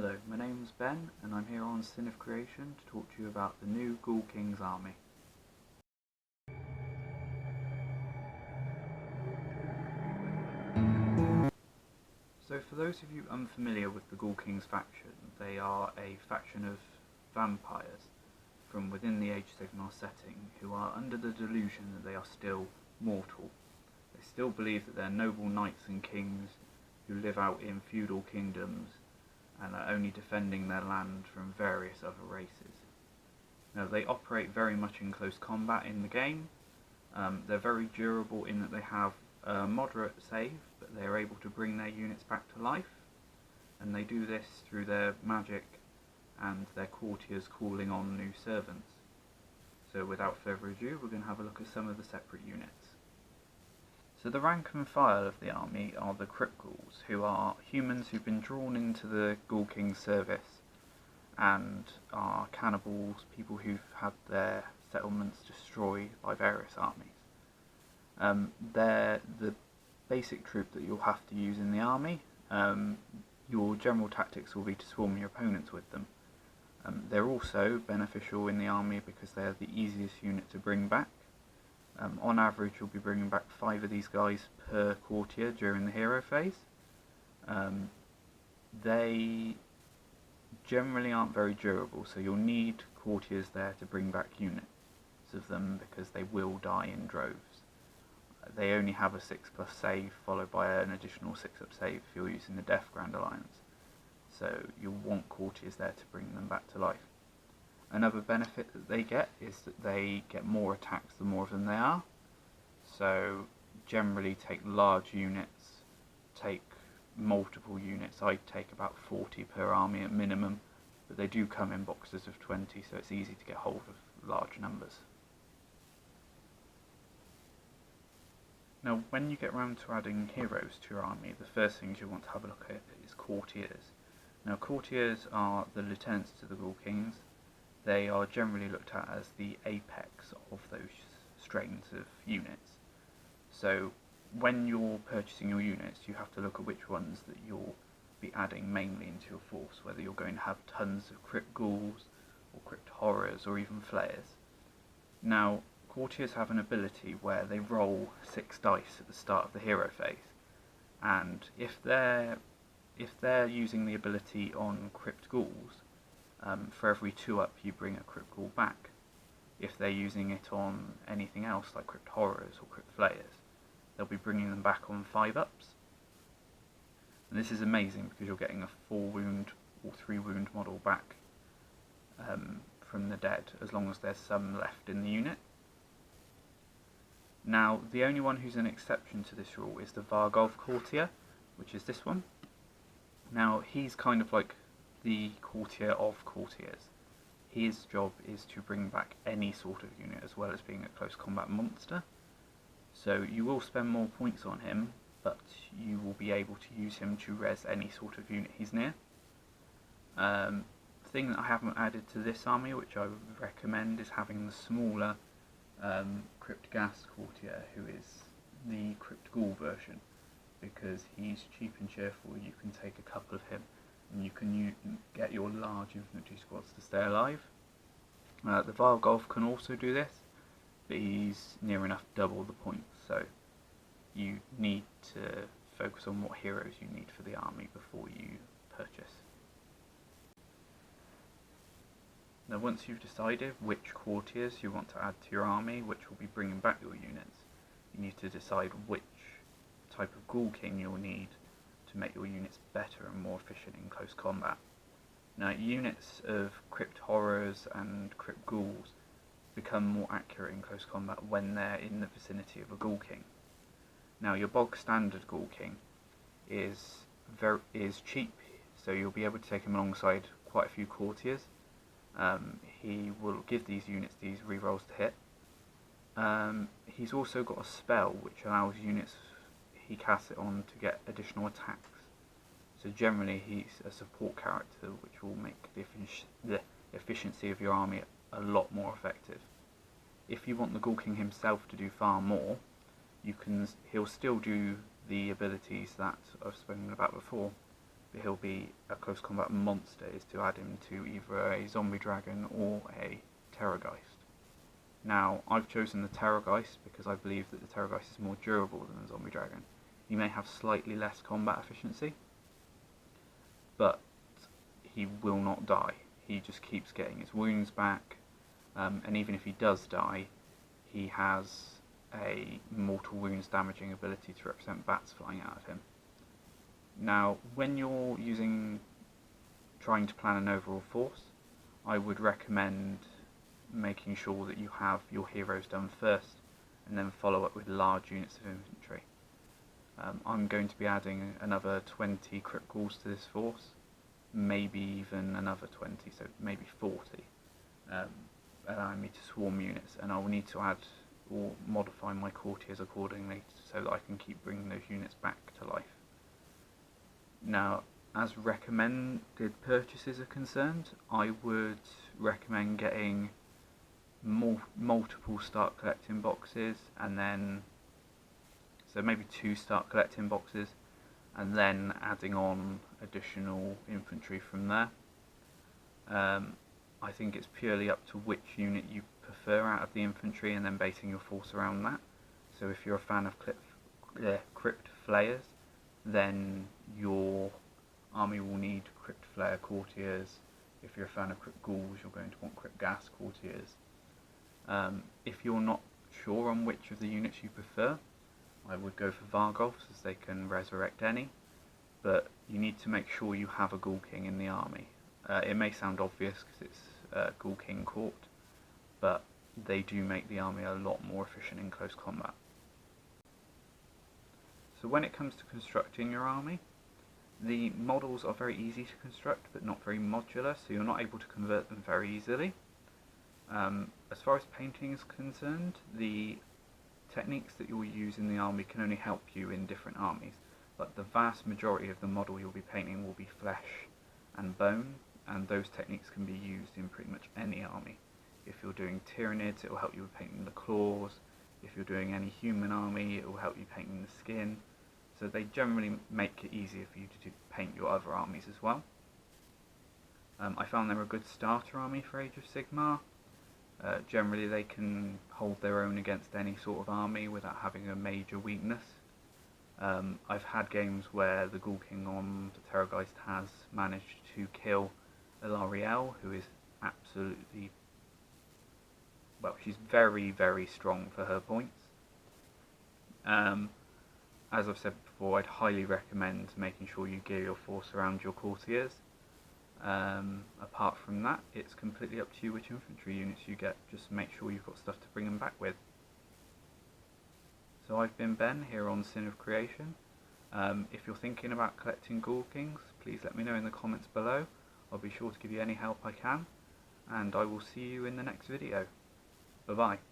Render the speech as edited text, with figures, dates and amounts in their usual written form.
Hello, my name's Ben and I'm here on Sin of Creation to talk to you about the new Ghoul King's army. So for those of you unfamiliar with the Ghoul King's faction, they are a faction of vampires from within the Age of Sigmar setting who are under the delusion that they are still mortal. They still believe that they're noble knights and kings who live out in feudal kingdoms and are only defending their land from various other races. Now they operate very much in close combat in the game. They're very durable in that they have a moderate save, but they are able to bring their units back to life, and they do this through their magic and their courtiers calling on new servants. So without further ado, we're going to have a look at some of the separate units. So the rank and file of the army are the Crypt Ghouls, who are humans who've been drawn into the Ghoul King's service and are cannibals, people who've had their settlements destroyed by various armies. They're the basic troop that you'll have to use in the army. Your general tactics will be to swarm your opponents with them. They're also beneficial in the army because they're the easiest unit to bring back. On average, you'll be bringing back 5 of these guys per courtier during the hero phase. They generally aren't very durable, so you'll need courtiers there to bring back units of them because they will die in droves. They only have a 6+ save followed by an additional 6+ save if you're using the Death Grand Alliance, so you'll want courtiers there to bring them back to life. Another benefit that they get is that they get more attacks the more of them there are. So generally take large units, take multiple units. I take about 40 per army at minimum, but they do come in boxes of 20, so it's easy to get hold of large numbers. Now when you get around to adding heroes to your army, the first things you want to have a look at is courtiers. Now courtiers are the lieutenants to the Ghoul Kings. They are generally looked at as the apex of those strains of units. So when you're purchasing your units, you have to look at which ones that you'll be adding mainly into your force, whether you're going to have tons of Crypt Ghouls or Crypt Horrors or even Flayers. Now courtiers have an ability where they roll 6 dice at the start of the hero phase, and if they're using the ability on Crypt Ghouls, for every 2 up you bring a Crypt Ghoul back. If they're using it on anything else like Crypt Horrors or Crypt Flayers, they'll be bringing them back on 5 ups. And this is amazing because you're getting a 4 wound or 3 wound model back from the dead, as long as there's some left in the unit. Now the only one who's an exception to this rule is the Vargolf Courtier, which is this one. Now he's kind of like the courtier of courtiers. His job is to bring back any sort of unit as well as being a close combat monster. So you will spend more points on him, but you will be able to use him to res any sort of unit he's near. The thing that I haven't added to this army, which I would recommend, is having the smaller Crypt Ghast Courtier, who is the Crypt Ghoul version, because he's cheap and cheerful. You can take a couple of him and you can get your large infantry squads to stay alive. The Vargolf can also do this, but he's near enough double the points, so you need to focus on what heroes you need for the army before you purchase. Now once you've decided which courtiers you want to add to your army, which will be bringing back your units, you need to decide which type of Ghoul King you'll need to make your units better and more efficient in close combat. Now units of Crypt Horrors and Crypt Ghouls become more accurate in close combat when they're in the vicinity of a Ghoul King. Now your bog standard Ghoul King is cheap, so you'll be able to take him alongside quite a few courtiers. He will give these units these rerolls to hit. He's also got a spell which allows units he casts it on to get additional attacks. So generally he's a support character, which will make the efficiency of your army a lot more effective. If you want the Ghoul King himself to do far more, he'll still do the abilities that I've spoken about before, he'll be a close combat monster is to add him to either a zombie dragon or a terrorgeist. Now, I've chosen the terrorgeist because I believe that the terrorgeist is more durable than the zombie dragon. He may have slightly less combat efficiency, but he will not die. He just keeps getting his wounds back, and even if he does die, he has a mortal wounds damaging ability to represent bats flying out of him. Now, when you're trying to plan an overall force, I would recommend making sure that you have your heroes done first, and then follow up with large units of infantry. I'm going to be adding another 20 crit ghouls to this force, maybe even another 20, so maybe 40, allowing me to swarm units, and I will need to add or modify my courtiers accordingly so that I can keep bringing those units back to life. Now, as recommended purchases are concerned, I would recommend getting multiple start collecting boxes, and then so maybe 2 start collecting boxes, and then adding on additional infantry from there. I think it's purely up to which unit you prefer out of the infantry, and then basing your force around that. So if you're a fan of crypt flayers, then your army will need crypt flayer courtiers. If you're a fan of crypt ghouls, you're going to want crypt gas courtiers. If you're not sure on which of the units you prefer, I would go for Vargoths, as they can resurrect any, but you need to make sure you have a Ghoul King in the army. It may sound obvious because it's Ghoul King Court, but they do make the army a lot more efficient in close combat. So when it comes to constructing your army, the models are very easy to construct but not very modular, so you're not able to convert them very easily. As far as painting is concerned, the techniques that you'll use in the army can only help you in different armies, but the vast majority of the model you'll be painting will be flesh and bone, and those techniques can be used in pretty much any army. If you're doing Tyranids, it will help you with painting the claws. If you're doing any human army, it will help you painting the skin. So they generally make it easier for you to paint your other armies as well. I found they're a good starter army for Age of Sigmar. Generally they can hold their own against any sort of army without having a major weakness. I've had games where the Ghoul King on the Terrorgeist has managed to kill Ilariel, who is absolutely, well, she's very, very strong for her points. As I've said before, I'd highly recommend making sure you gear your force around your courtiers. Apart from that, it's completely up to you which infantry units you get. Just make sure you've got stuff to bring them back with. So I've been Ben here on Sin of Creation. If you're thinking about collecting Ghoul Kings, please let me know in the comments below. I'll be sure to give you any help I can, and I will see you in the next video. Bye bye.